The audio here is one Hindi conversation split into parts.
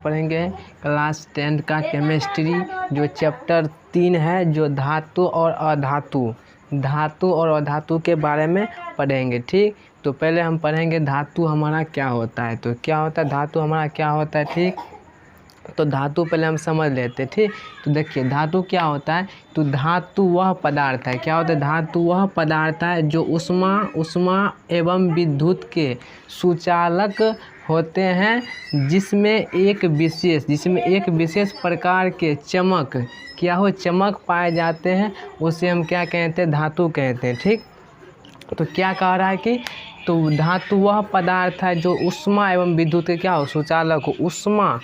पढ़ेंगे क्लास 10 का केमिस्ट्री जो चैप्टर 3 है, जो धातु और अधातु के बारे में पढ़ेंगे। ठीक, तो पहले हम पढ़ेंगे धातु हमारा क्या होता है। तो क्या होता है धातु हमारा क्या होता है। ठीक, तो धातु पहले हम समझ लेते हैं। ठीक, तो देखिए धातु क्या होता है। तो धातु वह पदार्थ है, क्या होता है धातु वह पदार्थ है जो उष्मा एवं विद्युत के सुचालक होते हैं, जिसमें एक विशेष प्रकार के चमक पाए जाते हैं, उसे हम क्या कहते हैं धातु कहते हैं। ठीक, तो क्या कह रहा है कि तो धातु वह पदार्थ है जो उष्मा एवं विद्युत के क्या हो सुचालक हो। उष्मा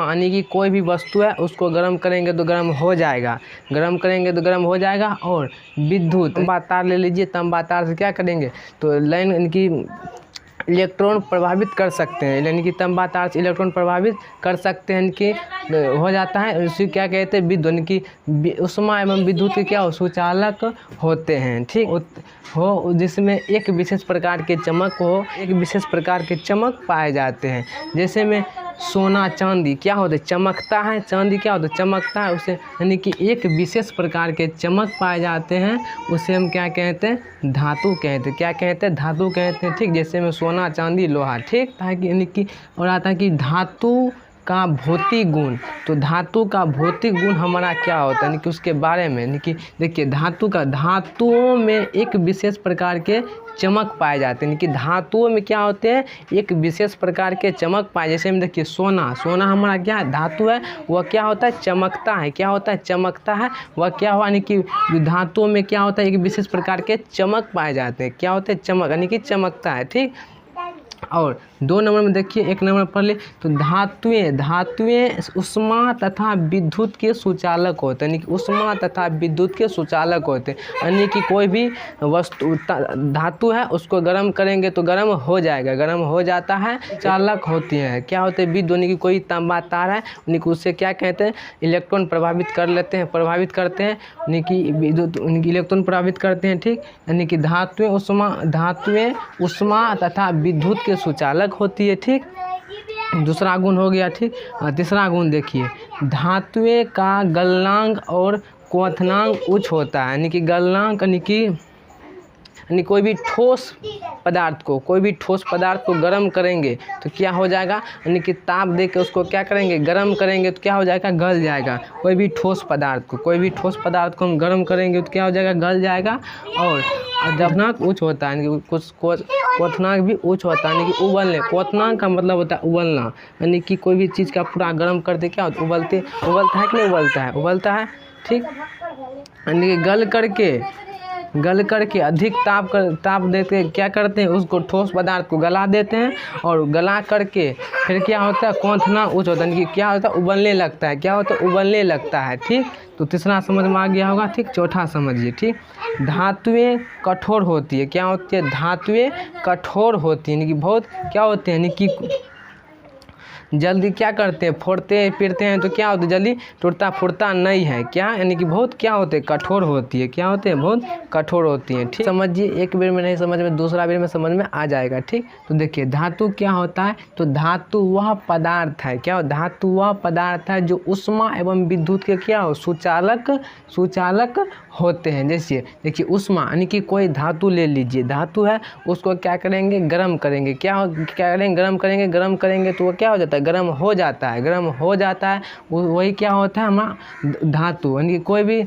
यानी कि कोई भी वस्तु है उसको गर्म करेंगे तो गर्म हो जाएगा, और विद्युत तंबा तार ले लीजिए, तंबा तार से क्या करेंगे तो लाइन यानी कि इलेक्ट्रॉन प्रभावित कर सकते हैं, यानी कि तंबा तार से इलेक्ट्रॉन प्रभावित कर सकते हैं कि हो जाता है। उसी क्या कहते हैं विद्युत, यानी कि उष्मा एवं विद्युत के क्या हो सुचालक होते हैं। ठीक हो, जिसमें एक विशेष प्रकार के चमक पाए जाते हैं। जैसे में सोना चांदी क्या होता है चमकता है, चांदी क्या होता है चमकता है, उसे यानी कि एक विशेष प्रकार के चमक पाए जाते हैं, उसे हम क्या कहते हैं धातु कहते हैं। क्या कहते हैं धातु कहते हैं। ठीक, जैसे में सोना चांदी लोहा। ठीक, ताकि यानी कि और आता है कि धातु का भौतिक गुण। तो धातु का भौतिक गुण हमारा क्या होता है, यानी कि उसके बारे में यानी कि देखिए धातुओं में एक विशेष प्रकार के चमक पाए जाते हैं, यानी कि धातुओं में क्या होते हैं एक विशेष प्रकार के चमक पाए। जैसे में देखिए सोना हमारा क्या है धातु है, वह क्या होता है चमकता है। क्या होता है चमकता है, वह क्या हुआ यानी कि धातुओं में क्या होता है एक विशेष प्रकार के चमक पाए जाते हैं। क्या होते हैं चमक, यानी कि चमकता है। ठीक, और 2 नंबर में देखिए 1 नंबर पढ़ ले तो धातुएं उष्मा तथा विद्युत के सुचालक होते हैं, यानी कि उष्मा तथा विद्युत के सुचालक होते हैं, यानी कि कोई भी वस्तु धातु है उसको गर्म करेंगे तो गर्म हो जाता है, चालक होती है। क्या होते हैं विद्युत, यानी कि कोई तांबा तार है यानी कि उससे क्या कहते हैं इलेक्ट्रॉन प्रभावित करते हैं यानी कि विद्युत इलेक्ट्रॉन प्रभावित करते हैं। ठीक, यानी कि धातुएं उष्मा तथा विद्युत के सुचालक होती है। ठीक, दूसरा गुण हो गया। ठीक, तीसरा गुण देखिए धातुएं का गलनांक और क्वथनांक उच्च होता है, यानी कि गलनांक यानी कोई भी ठोस पदार्थ को गर्म करेंगे तो क्या हो जाएगा, यानी कि ताप दे के उसको क्या करेंगे गर्म करेंगे तो क्या हो जाएगा गल जाएगा। कोई भी ठोस पदार्थ को हम गर्म करेंगे तो क्या हो जाएगा गल जाएगा। और क्वथनांक उच्च होता है, यानी कि कुछ क्वथनांक भी उच्च होता है, यानी कि उबलने। क्वथनांक का मतलब होता है उबलना, यानी कि कोई भी चीज़ का पूरा गर्म कर दे क्या होता है उबलता है कि नहीं उबलता है। ठीक, यानी कि गल करके अधिक ताप देते क्या करते हैं उसको ठोस पदार्थ को गला देते हैं, और गला करके फिर क्या होता है क्वथनांक उच्च होता है, यानी कि क्या होता है उबलने लगता है। ठीक, तो तीसरा समझ में आ गया होगा। ठीक, चौथा समझिए। ठीक, धातुएं कठोर होती है। क्या होती है धातुएं कठोर होती है, यानी कि बहुत क्या होते हैं यानी कि जल्दी क्या करते हैं फोड़ते पीटते हैं तो क्या होता है जल्दी टूटता फूटता नहीं है। क्या यानी कि बहुत क्या होते हैं कठोर होती है। क्या होते हैं बहुत कठोर होती हैं। ठीक, समझिए एक बार में नहीं समझ में दूसरा बार में समझ में आ जाएगा। ठीक, तो देखिए धातु क्या होता है। तो धातु वह पदार्थ है, क्या धातु वह पदार्थ है जो उष्मा एवं विद्युत के क्या हो सुचालक होते हैं। जैसे देखिए उष्मा यानी कि कोई धातु ले लीजिए, धातु है उसको क्या करेंगे गर्म करेंगे। गर्म करेंगे तो वो क्या हो जाता है गर्म हो जाता है। वही क्या होता है हमारा धातु, यानी कि कोई भी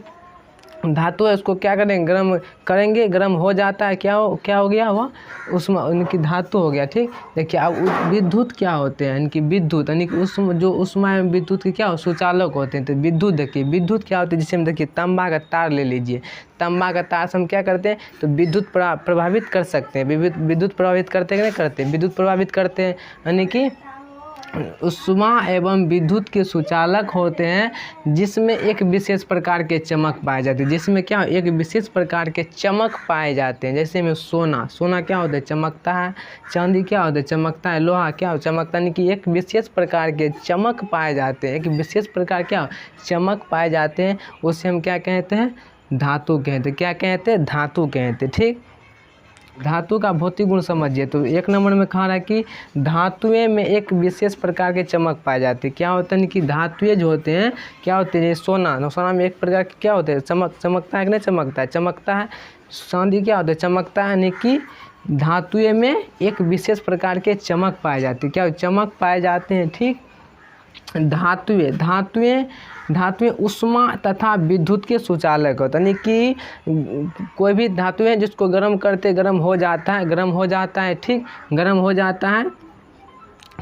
धातु है उसको क्या करेंगे गर्म हो जाता है। क्या हो गया वह उष्मा यानी धातु हो गया। ठीक, देखिए अब विद्युत क्या होते हैं, यानी कि विद्युत यानी कि जो उष्मा एवं विद्युत के क्या हो सुचालक होते हैं। तो विद्युत देखिए विद्युत क्या होते हैं, जिससे हम देखिए तांबा का तार ले लीजिए, तांबा का तार से हम क्या करते हैं तो विद्युत प्रभावित कर सकते हैं। विद्युत प्रभावित करते हैं कि नहीं करते, विद्युत प्रभावित करते हैं, यानी कि उष्मा एवं विद्युत के सुचालक होते हैं, जिसमें एक विशेष प्रकार के चमक पाए जाते हैं। जिसमें क्या एक विशेष प्रकार के चमक पाए जाते हैं। जैसे में सोना क्या होता है चमकता है, चांदी क्या होता है चमकता है, लोहा क्या होता है चमकता है, यानी कि एक विशेष प्रकार के चमक पाए जाते हैं, उसे हम क्या कहते हैं धातु कहते हैं। क्या कहते हैं धातु कहते हैं। ठीक, धातु का भौतिक गुण समझिए। तो एक नंबर में कहा रहा है कि धातुएं में एक विशेष प्रकार के चमक पाए जाते हैं। क्या होता है कि धातुएं जो होते हैं क्या होते हैं, सोना, सोना में एक प्रकार के क्या होते हैं, चमकता है कि नहीं चमकता है, चमकता है। चांदी क्या होता है, चमकता है, यानी कि धातुएं में एक विशेष प्रकार के चमक पाए जाते हैं। क्या चमक पाए जाते हैं, ठीक। धातुएं ऊष्मा तथा विद्युत के सुचालक होता है, यानी कि कोई भी धातु है जिसको गर्म करते गर्म हो जाता है, ठीक, गर्म हो जाता है,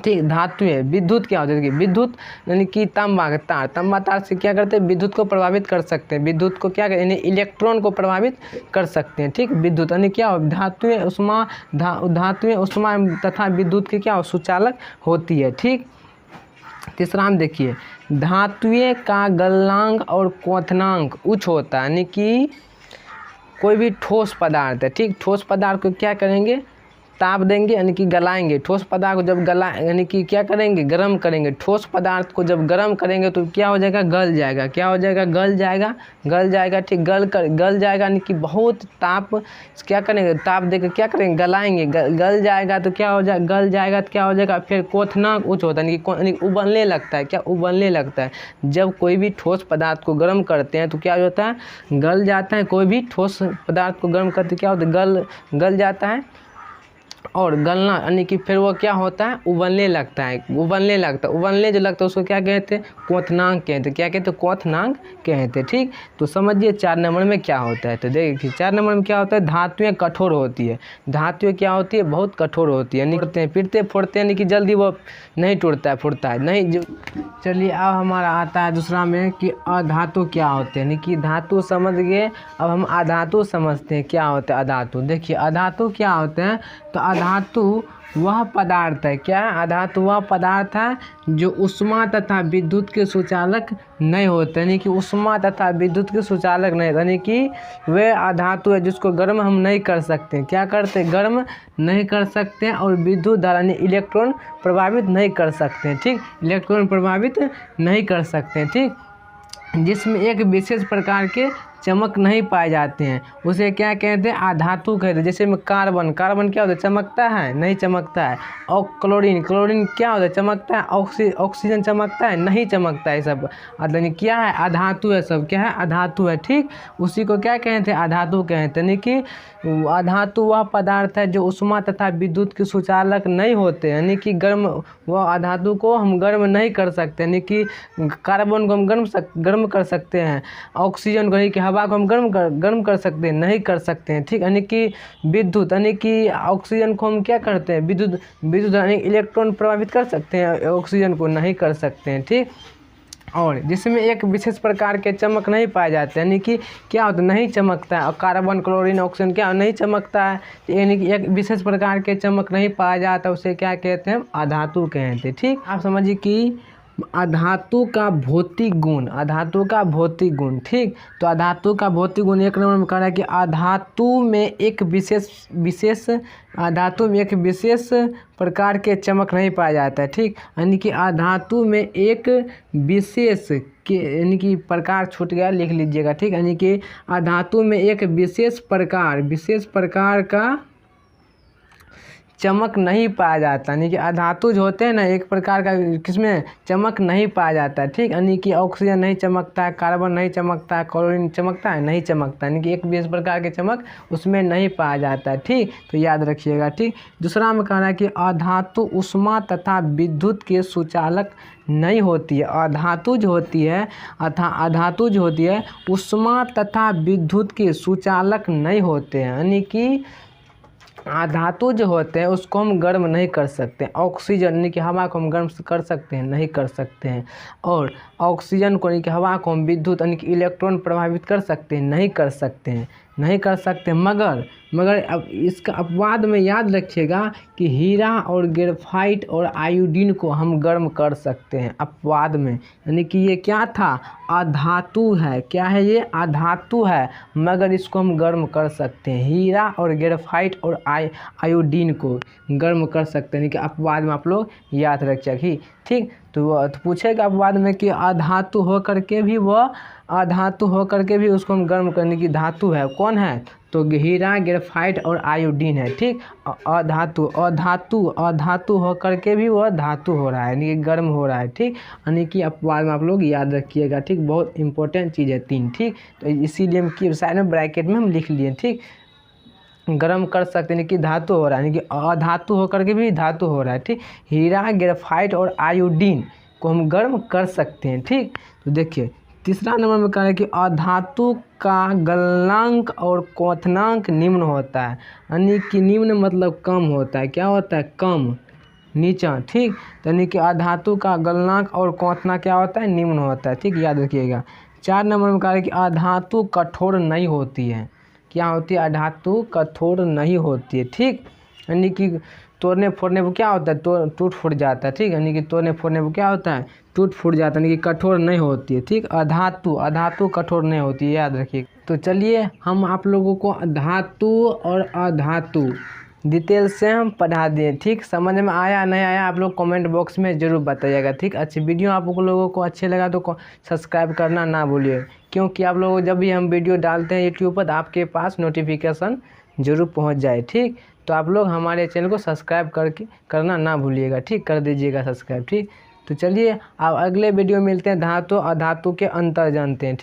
ठीक। धातुएं, विद्युत क्या होता है, विद्युत यानी कि तांबा तार से क्या करते हैं, विद्युत को प्रभावित कर सकते हैं, विद्युत को क्या यानी इलेक्ट्रॉन को प्रभावित कर सकते हैं, ठीक। विद्युत यानी क्या, धातुएं ऊष्मा तथा विद्युत के क्या सुचालक होती है, ठीक। तीसरा हम देखिए, धातुएं का गलनांक और क्वथनांक उच्च होता है, यानी कि कोई भी ठोस पदार्थ है, ठीक, ठोस पदार्थ को क्या करेंगे, ताप देंगे, यानी कि गलाएंगे। ठोस पदार्थ को जब यानी कि क्या करेंगे, गर्म करेंगे। ठोस पदार्थ को जब गर्म करेंगे तो क्या हो जाएगा, गल जाएगा। क्या हो जाएगा, गल जाएगा, ठीक। गल जाएगा, यानी कि बहुत ताप क्या करेंगे, ताप देकर क्या करेंगे, गलाएंगे। गल जाएगा तो क्या हो जाएगा, गल जाएगा तो क्या हो जाएगा, फिर क्वथनांक उच्च होता है, यानी कि उबलने लगता है। क्या उबलने लगता है, जब कोई भी ठोस पदार्थ को गर्म करते हैं तो क्या होता है, गल जाता है। कोई भी ठोस पदार्थ को गर्म करते क्या होता है, गल जाता है। और गलना यानी कि फिर वो क्या होता है, उबलने लगता है। उबलने जो लगता है उसको क्या कहते हैं, क्वथनांक कहते हैं। क्या कहते हैं, क्वथनांक कहते हैं, ठीक। तो समझिए 4 नंबर में क्या होता है। तो देखिए 4 नंबर में क्या होता है, धातुएं कठोर होती है। धातुएं क्या होती है, बहुत कठोर होती है, यानी पिटते फोड़ते हैं, यानी कि जल्दी वो नहीं टूटता है नहीं। जो चलिए अब हमारा आता है दूसरा में कि अधातु क्या होते हैं, यानी कि धातु समझ गए। अब हम अधातु समझते हैं, क्या होता है अधातु। देखिए अधातु क्या होते हैं, तो अधातु वह पदार्थ है, क्या है, अधातु वह पदार्थ है जो ऊष्मा तथा विद्युत के सुचालक नहीं होते, यानी कि ऊष्मा तथा विद्युत के सुचालक नहीं, यानी कि वे अधातु है जिसको गर्म हम नहीं कर सकते। क्या करते, गर्म नहीं कर सकते हैं, और विद्युत धारा यानी इलेक्ट्रॉन प्रभावित नहीं कर सकते हैं, ठीक। इलेक्ट्रॉन प्रभावित नहीं कर सकते हैं, ठीक। जिसमें एक विशेष प्रकार के चमक नहीं पाए जाते हैं, उसे क्या कहते हैं, अधातु कहते हैं। जैसे में कार्बन क्या होता है, चमकता है, नहीं चमकता है। और क्लोरीन क्या होता है, चमकता है। ऑक्सीजन चमकता है, नहीं चमकता है। सब यानी क्या है, अधातु है, सब क्या है, अधातु है, ठीक। उसी को क्या कहते हैं, अधातु कहते हैं। यानी कि अधातु वह पदार्थ है जो ऊष्मा तथा विद्युत के सुचालक नहीं होते, यानी कि गर्म, वह अधातु को हम गर्म नहीं कर सकते, यानी कि कार्बन को हम गर्म कर सकते हैं, ऑक्सीजन को, यानी कि हवा को हम गर्म कर सकते हैं, नहीं कर सकते हैं, ठीक। यानी कि विद्युत, यानी कि ऑक्सीजन को हम क्या करते हैं, विद्युत यानी इलेक्ट्रॉन प्रभावित कर सकते हैं, ऑक्सीजन को नहीं कर सकते हैं, ठीक। और जिसमें एक विशेष प्रकार के चमक नहीं पाए जाते, यानी कि क्या होता है, नहीं चमकता है। और कार्बन, क्लोरीन, ऑक्सीजन क्या नहीं चमकता है, यानी कि एक विशेष प्रकार के चमक नहीं पाया जाता, उसे क्या कहते हैं, अधातु कहते हैं, ठीक। आप समझिए कि अधातु का भौतिक गुण, ठीक। तो अधातु का भौतिक गुण एक नंबर में कह रहा है कि अधातु में एक विशेष प्रकार के चमक नहीं पाया जाता है, ठीक। यानी कि अधातु में एक विशेष के, यानी कि प्रकार छूट गया, लिख लीजिएगा, ठीक। यानी कि अधातु में एक विशेष प्रकार का चमक नहीं पाया जाता, यानी कि अधातु जो होते हैं ना, एक प्रकार का किसमें चमक नहीं पाया जाता है, ठीक। यानी कि ऑक्सीजन नहीं चमकता है, कार्बन नहीं चमकता है, क्लोरीन चमकता है, नहीं चमकता, यानी कि एक विशेष प्रकार के चमक उसमें नहीं पाया जाता है, ठीक। तो याद रखिएगा, ठीक। दूसरा में कह रहा है कि अधातु ऊष्मा तथा विद्युत के सुचालक नहीं होती है। अधातु जो होती है ऊष्मा तथा विद्युत के सुचालक नहीं होते हैं, यानी कि अधातु जो होते हैं उसको हम गर्म नहीं कर सकते। ऑक्सीजन यानी कि हवा को हम गर्म कर सकते हैं, नहीं कर सकते हैं। और ऑक्सीजन को यानी कि हवा को हम विद्युत यानी कि इलेक्ट्रॉन प्रभावित कर सकते हैं, नहीं कर सकते। मगर अब इसका अपवाद में याद रखिएगा कि हीरा और ग्रेफाइट और आयोडीन को हम गर्म कर सकते हैं अपवाद में, यानी कि ये क्या था, अधातु है। क्या है ये, अधातु है, मगर इसको हम गर्म कर सकते हैं। हीरा और ग्रेफाइट और आयोडीन को गर्म कर सकते हैं, यानी कि अपवाद में आप लोग याद रखिएगा। ठीक। तो पूछेगा बाद में कि अधातु हो करके भी उसको हम गर्म करने की धातु है, कौन है? तो हीरा, ग्रेफाइट और आयोडीन है, ठीक। अधातु हो करके भी वह धातु हो रहा है, यानी कि गर्म हो रहा है, ठीक। यानी कि बाद में आप लोग याद रखिएगा, ठीक। बहुत इंपॉर्टेंट चीज़ है 3, ठीक। तो इसीलिए हम की साइड में ब्रैकेट में हम लिख लिए, ठीक। गर्म कर सकते हैं कि धातु हो रहा है, यानी कि अधातु होकर के भी धातु हो रहा है, ठीक। हीरा, ग्रेफाइट और आयोडीन को हम गर्म कर सकते हैं, ठीक। तो देखिए तीसरा नंबर में कह रहे हैं कि अधातु का गलनांक और क्वथनांक निम्न होता है, यानी कि निम्न मतलब कम होता है, क्या होता है? कम, नीचा, ठीक। यानी कि अधातु का गलनांक और क्वथनांक क्या होता है? निम्न होता है, ठीक। याद रखिएगा। 4 नंबर में कह रहे हैं कि अधातु कठोर नहीं होती है, क्या होती है? अधातु कठोर नहीं होती है, ठीक। यानी कि तोड़ने फोड़ने पर क्या होता है? टूट फूट जाता है, ठीक। यानी कि तोड़ने फोड़ने पर क्या होता है? टूट फूट जाता है, यानी कि कठोर नहीं होती है, ठीक। अधातु कठोर नहीं होती है, याद रखिए। तो चलिए हम आप लोगों को धातु और अधातु डिटेल से हम पढ़ा दिए, ठीक। समझ में आया नहीं आया आप लोग कमेंट बॉक्स में ज़रूर बताइएगा, ठीक। अच्छी वीडियो आप लोगों को अच्छे लगा तो सब्सक्राइब करना ना भूलिए, क्योंकि आप लोग जब भी हम वीडियो डालते हैं यूट्यूब पर आपके पास नोटिफिकेशन ज़रूर पहुंच जाए, ठीक। तो आप लोग हमारे चैनल को सब्सक्राइब करना ना भूलिएगा, ठीक। कर दीजिएगा सब्सक्राइब, ठीक। तो चलिए अब अगले वीडियो मिलते हैं, धातु अधातु के अंतर जानते हैं।